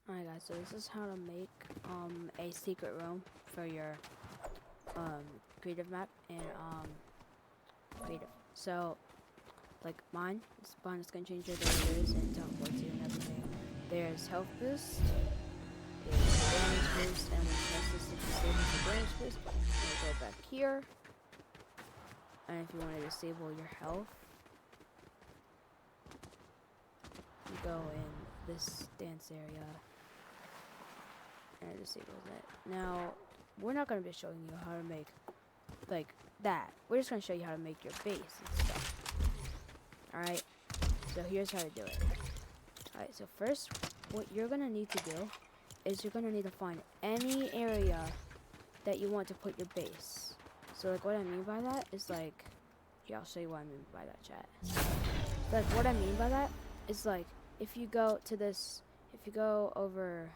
Alright guys, so this is how to make a secret room for your creative map and creative. So like mine is gonna change your areas and teleport you and everything. There's health boost, there's damage boost, and when you press this to disable the damage boost, you go back here. And if you want to disable your health, you go in this dance area. And it disables it. Now, we're not going to be showing you how to make, like, that. We're just going to show you how to make your base and stuff. Alright? So here's how to do it. Alright, so first, what you're going to need to do is you're going to need to find any area that you want to put your base. So, like, what I mean by that is, like, yeah, I'll show you what I mean by that, chat. Like, what I mean by that is, like, if you go to this, if you go over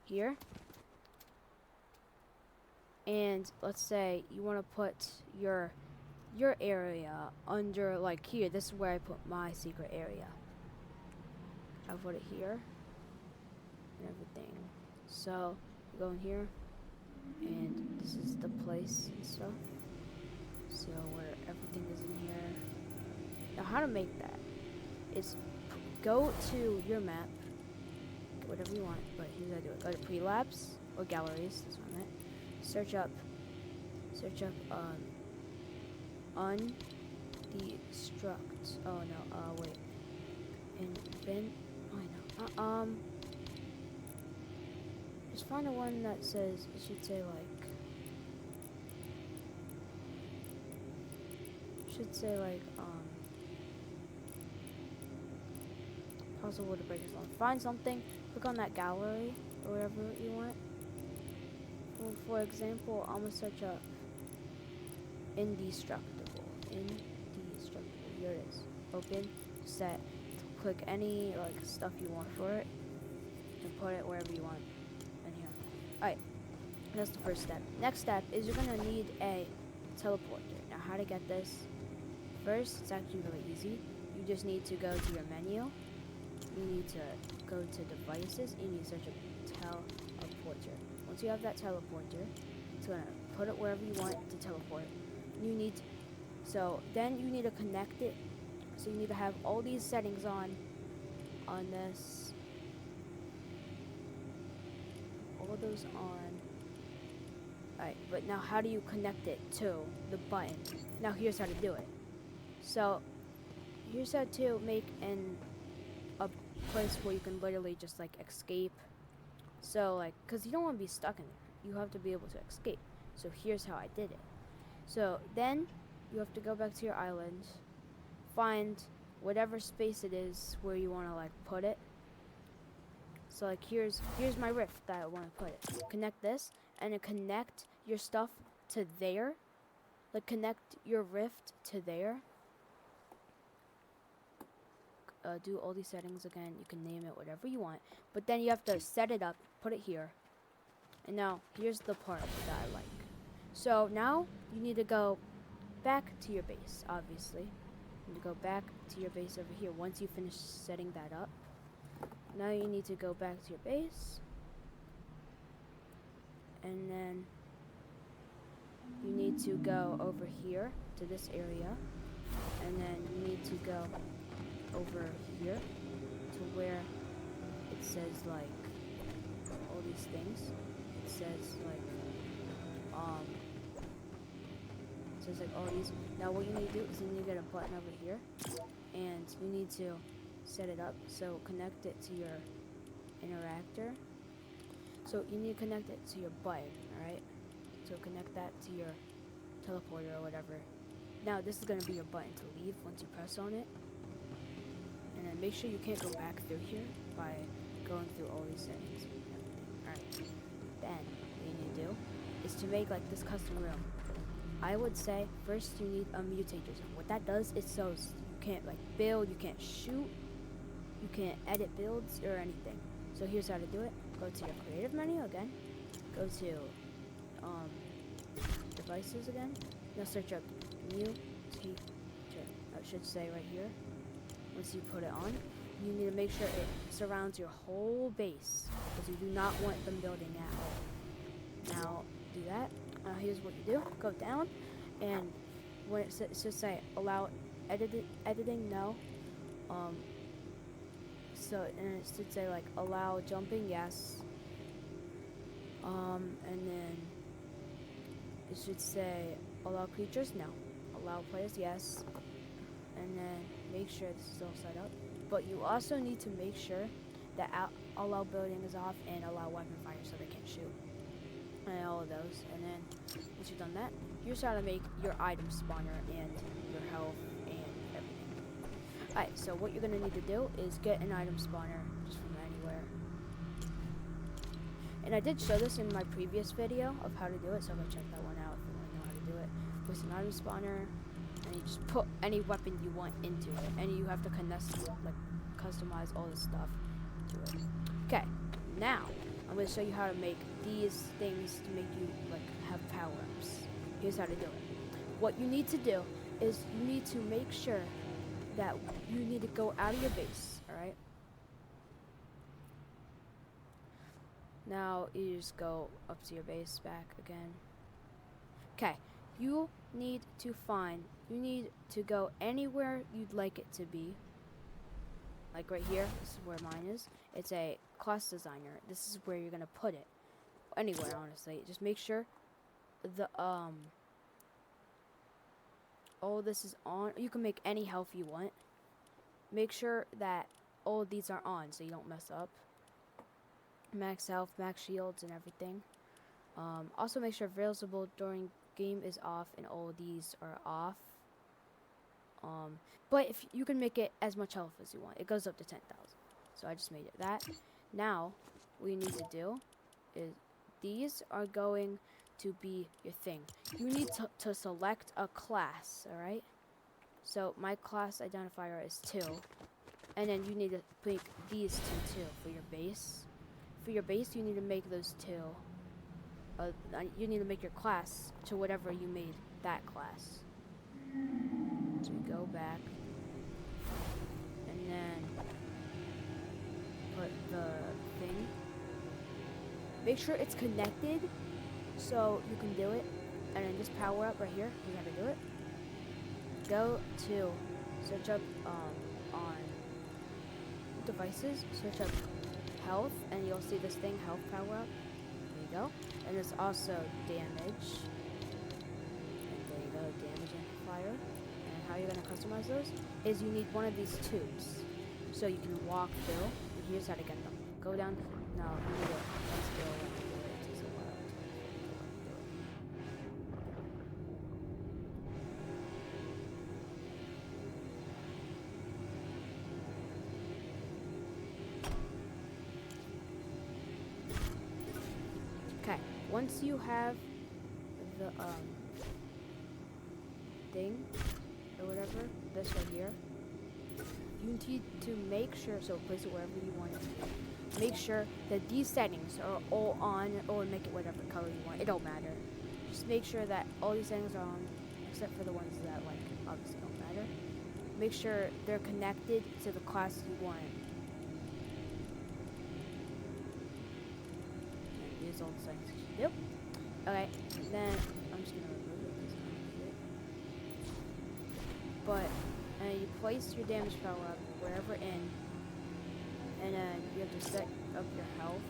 here, and let's say you want to put your area under, like, here. This is where I put my secret area. I put it here and everything. So you go in here, and this is the place and stuff. So where everything is in here. Now how to make that is go to your map, whatever you want, but here's how to do it. Go to Prelapse or Galleries, that's what I meant. Search up undestruct. Oh no, wait. Invent. Oh no. Just find the one that says, it should say like, possible to break his law. Find something, click on that gallery or whatever you want. For example, I'm gonna search up indestructible. Indestructible. Here it is. Open, set. Click any like stuff you want for it, and put it wherever you want in here. Alright, that's the first step. Next step is you're gonna need a teleporter. Now, how to get this? First, it's actually really easy. You just need to go to your menu. You need to go to devices. You need to search a teleporter. Once you have that teleporter, it's gonna put it wherever you want to teleport. So then you need to connect it. So you need to have all these settings on this. All those on. Alright, but now how do you connect it to the button? Now here's how to do it. So here's how to make a place where you can literally just like escape. So like, cause you don't want to be stuck in there. You have to be able to escape. So here's how I did it. So then you have to go back to your island, find whatever space it is where you want to like put it. So like here's my rift that I want to put it. Connect this and then connect your stuff to there. Like connect your rift to there. Do all these settings again. You can name it whatever you want, but then you have to set it up, put it here. And now here's the part that I like. So now you need to go back to your base, obviously. You need to go back to your base over here once you finish setting that up. Now you need to go back to your base, and then you need to go over here to this area, and then you need to go over here to where it says like all these things. It says like all these. Now what you need to do is you need to get a button over here, and you need to set it up. So connect it to your interactor. So you need to connect it to your button, alright? So connect that to your teleporter or whatever. Now this is going to be your button to leave once you press on it. And then make sure you can't go back through here by going through all these settings. Alright. Then what you need to do is to make like this custom room. I would say first you need a mutator zone. What that does is so you can't like build, you can't shoot, you can't edit builds or anything. So here's how to do it. Go to your creative menu again. Go to devices again. Now search up mutator. That should say right here. Once you put it on, you need to make sure it surrounds your whole base, because you do not want them building at all. Now, do that. Here's what you do. Go down, and when it should say allow editing, no. And it should say like allow jumping, yes. And then it should say allow creatures, no. Allow players, yes. And then make sure this is all set up. But you also need to make sure that allow building is off and allow weapon fire so they can't shoot. And all of those. And then once you've done that, here's how to make your item spawner and your health and everything. Alright, so what you're gonna need to do is get an item spawner just from anywhere. And I did show this in my previous video of how to do it, so go check that one out if you want to know how to do it. With an item spawner, and you just put any weapon you want into it, and you have to customize all this stuff to it. Okay, now I'm going to show you how to make these things to make you have power-ups. Here's how to do it. What you need to do is you need to make sure that you need to go out of your base, alright? Now you just go up to your base back again. Okay, you need to go anywhere you'd like it to be. Like right here, this is where mine is. It's a class designer. This is where you're gonna put it. Anywhere, honestly. Just make sure the all this is on. You can make any health you want. Make sure that all of these are on so you don't mess up. Max health, max shields, and everything. Also make sure visible during game is off and all of these are off. But if you can make it as much health as you want, it goes up to 10,000. So I just made it that. Now, what you need to do is these are going to be your thing. You need to select a class, alright? So my class identifier is 2. And then you need to make these 2 too for your base. For your base, you need to make those 2. You need to make your class to whatever you made that class. So you go back, and then put the thing. Make sure it's connected so you can do it. And then just power up right here. You have to do it. Go to search up on devices. Search up health, and you'll see this thing, health power up. There you go. And there's also damage. And there you go, damage amplifier. And how you're gonna customize those is you need one of these tubes, so you can walk through. And here's how to get them. Go down. No, you need to. Let's go. Okay, once you have the thing or whatever, this right here, you need to make sure, so place it wherever you want it to be. Make sure that these settings are all on, or make it whatever color you want. It don't matter. Just make sure that all these settings are on, except for the ones that obviously don't matter. Make sure they're connected to the class you want. Here's all the settings you should do. Okay, then I'm just gonna remove it because I don't need it. But you place your damage power up wherever in, and then you have to set up your health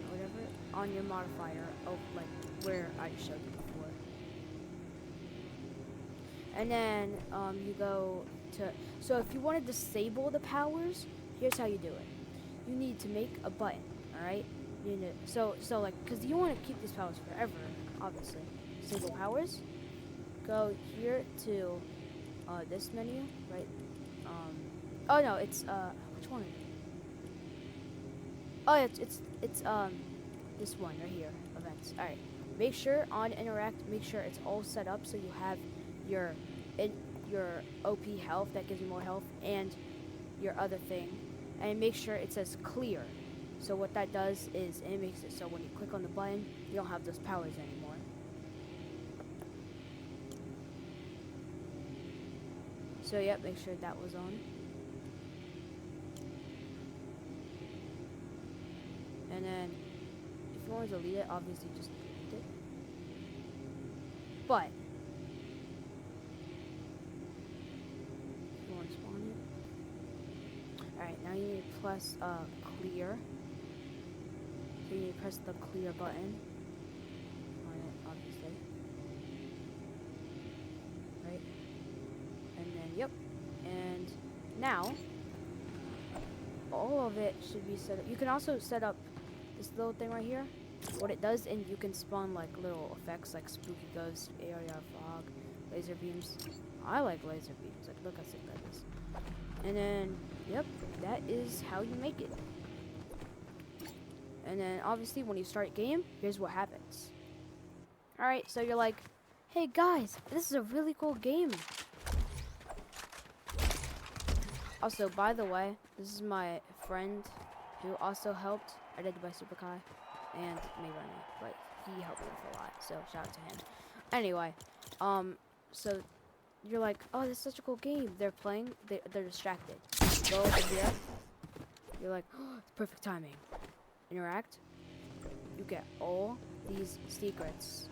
or whatever on your modifier of like where I showed you before. And then you go to, so if you want to disable the powers, here's how you do it. You need to make a button, alright? You need to, so like, because you want to keep these powers forever, obviously. Disable powers. Go here to this menu, right? Oh no, it's which one? Oh, it's this one right here, events. All right, make sure on interact, make sure it's all set up so you have your OP health that gives you more health and your other thing, and make sure it says clear. So what that does is it makes it so when you click on the button, you don't have those powers anymore. So yep, make sure that was on. And then, if you want to delete it, obviously just delete it. But, if you want to spawn it. Alright, now you need to press clear. So you need to press the clear button on it, obviously. Right? And then, yep. And now, all of it should be set up. You can also set up this little thing right here, what it does, and you can spawn like little effects like spooky ghost, AR fog, laser beams. I like laser beams. Like, look how sick that is. And then, yep, that is how you make it. And then, obviously, when you start game, here's what happens. Alright, so you're like, hey guys, this is a really cool game. Also, by the way, this is my friend who also helped, edited by Superkai, and me running, but he helped me with a lot, so shout out to him. Anyway, so you're like, oh, this is such a cool game. They're playing, they're distracted. Go over here. You're like, oh, it's perfect timing. Interact. You get all these secrets.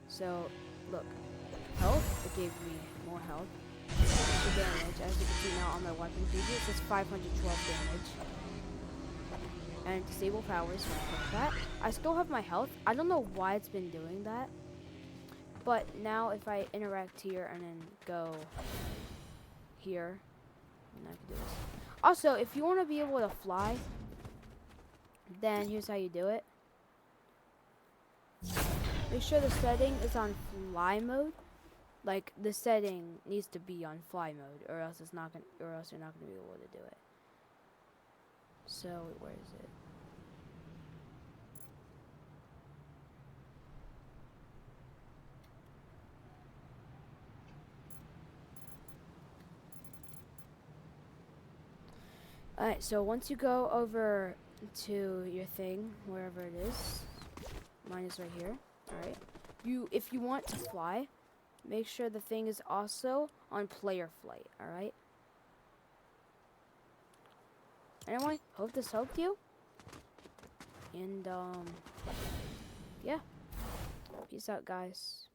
So, look, health, it gave me more health. The damage, as you can see now on my weapon preview, it says 512 damage. And disable powers, so I click that. I still have my health. I don't know why it's been doing that. But now if I interact here and then go here, and I can do this. Also, if you want to be able to fly, then here's how you do it. Make sure the setting is on fly mode. Like, the setting needs to be on fly mode, or else it's not gonna, or else you're not gonna be able to do it. So where is it? Alright, so once you go over to your thing, wherever it is, mine is right here. Alright, if you want to fly, make sure the thing is also on player flight. Alright. Anyway, hope this helped you. And yeah, peace out, guys.